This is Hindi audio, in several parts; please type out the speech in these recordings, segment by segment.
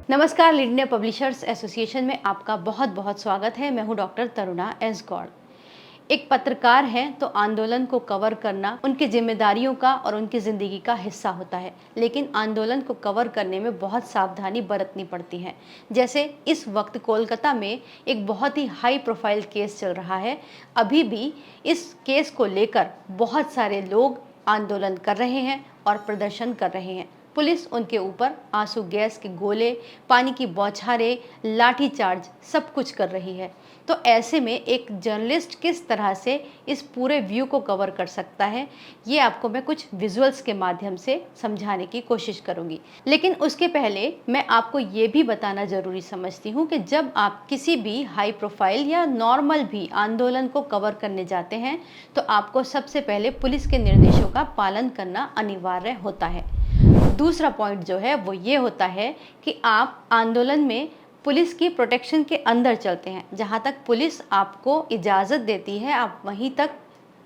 नमस्कार, लीड इंडिया पब्लिशर्स एसोसिएशन में आपका बहुत बहुत स्वागत है। मैं हूं डॉक्टर तरुणा एस गौड़। एक पत्रकार हैं तो आंदोलन को कवर करना उनकी जिम्मेदारियों का और उनकी ज़िंदगी का हिस्सा होता है, लेकिन आंदोलन को कवर करने में बहुत सावधानी बरतनी पड़ती है। जैसे इस वक्त कोलकाता में एक बहुत ही हाई प्रोफाइल केस चल रहा है। अभी भी इस केस को लेकर बहुत सारे लोग आंदोलन कर रहे हैं और प्रदर्शन कर रहे हैं। पुलिस उनके ऊपर आंसू गैस के गोले, पानी की बौछारें, लाठीचार्ज सब कुछ कर रही है। तो ऐसे में एक जर्नलिस्ट किस तरह से इस पूरे व्यू को कवर कर सकता है, ये आपको मैं कुछ विजुअल्स के माध्यम से समझाने की कोशिश करूंगी। लेकिन उसके पहले मैं आपको ये भी बताना ज़रूरी समझती हूँ कि जब आप किसी भी हाई प्रोफाइल या नॉर्मल भी आंदोलन को कवर करने जाते हैं तो आपको सबसे पहले पुलिस के निर्देशों का पालन करना अनिवार्य होता है। दूसरा पॉइंट जो है वो ये होता है कि आप आंदोलन में पुलिस की प्रोटेक्शन के अंदर चलते हैं। जहाँ तक पुलिस आपको इजाज़त देती है आप वहीं तक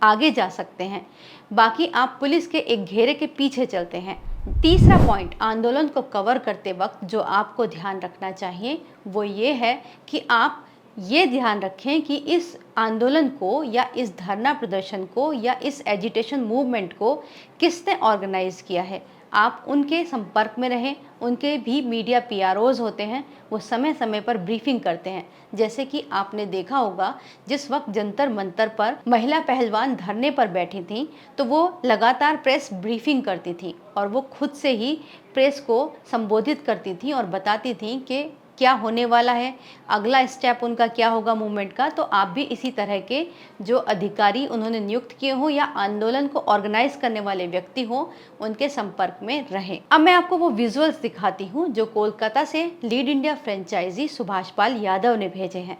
आगे जा सकते हैं, बाकी आप पुलिस के एक घेरे के पीछे चलते हैं। तीसरा पॉइंट आंदोलन को कवर करते वक्त जो आपको ध्यान रखना चाहिए वो ये है कि आप ये ध्यान रखें कि इस आंदोलन को या इस धरना प्रदर्शन को या इस एजिटेशन मूवमेंट को किसने ऑर्गेनाइज किया है। आप उनके संपर्क में रहें। उनके भी मीडिया पीआरओज होते हैं, वो समय समय पर ब्रीफिंग करते हैं। जैसे कि आपने देखा होगा जिस वक्त जंतर मंतर पर महिला पहलवान धरने पर बैठी थीं तो वो लगातार प्रेस ब्रीफिंग करती थीं और वो खुद से ही प्रेस को संबोधित करती थीं और बताती थीं कि क्या होने वाला है, अगला स्टेप उनका क्या होगा मूवमेंट का। तो आप भी इसी तरह के जो अधिकारी उन्होंने नियुक्त किए हों या आंदोलन को ऑर्गेनाइज करने वाले व्यक्ति हों उनके संपर्क में रहें। अब मैं आपको वो विजुअल्स दिखाती हूँ जो कोलकाता से लीड इंडिया फ्रेंचाइजी सुभाष पाल यादव ने भेजे हैं।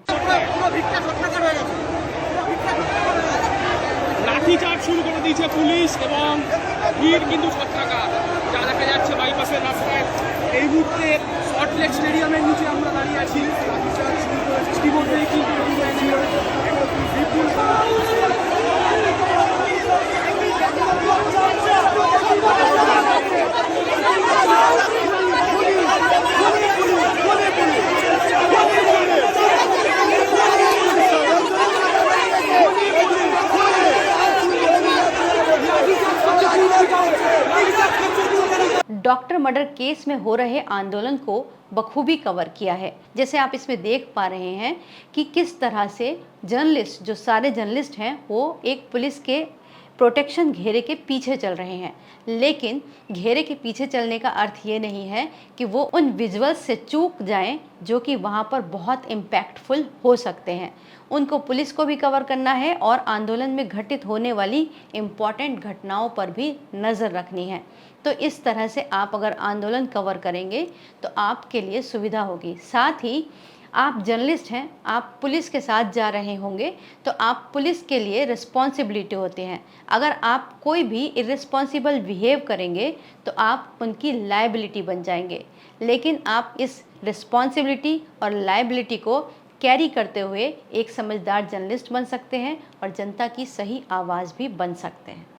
লাঠিচার্জ শুরু করে দিয়েছে পুলিশ এবং ভিড় কিন্তু ছত্রাকার যা দেখা যাচ্ছে বাইপাসের রাস্তায়। এই মুহূর্তে সল্টলেক স্টেডিয়ামের নিচে আমরা দাঁড়িয়ে আছি। লাঠিচার্জ শুরু করেছে ইতিমধ্যে কিন্তু डॉक्टर मर्डर केस में हो रहे आंदोलन को बखूबी कवर किया है। जैसे आप इसमें देख पा रहे हैं कि किस तरह से जर्नलिस्ट, जो सारे जर्नलिस्ट हैं, वो एक पुलिस के प्रोटेक्शन घेरे के पीछे चल रहे हैं। लेकिन घेरे के पीछे चलने का अर्थ ये नहीं है कि वो उन विजुअल्स से चूक जाएं जो कि वहाँ पर बहुत इम्पैक्टफुल हो सकते हैं। उनको पुलिस को भी कवर करना है और आंदोलन में घटित होने वाली इम्पॉर्टेंट घटनाओं पर भी नज़र रखनी है। तो इस तरह से आप अगर आंदोलन कवर करेंगे तो आपके लिए सुविधा होगी। साथ ही आप जर्नलिस्ट हैं, आप पुलिस के साथ जा रहे होंगे तो आप पुलिस के लिए रिस्पॉन्सिबिलिटी होते हैं। अगर आप कोई भी इर्रिस्पॉन्सिबल बिहेव करेंगे तो आप उनकी लायबिलिटी बन जाएंगे। लेकिन आप इस रिस्पॉन्सिबिलिटी और लायबिलिटी को कैरी करते हुए एक समझदार जर्नलिस्ट बन सकते हैं और जनता की सही आवाज़ भी बन सकते हैं।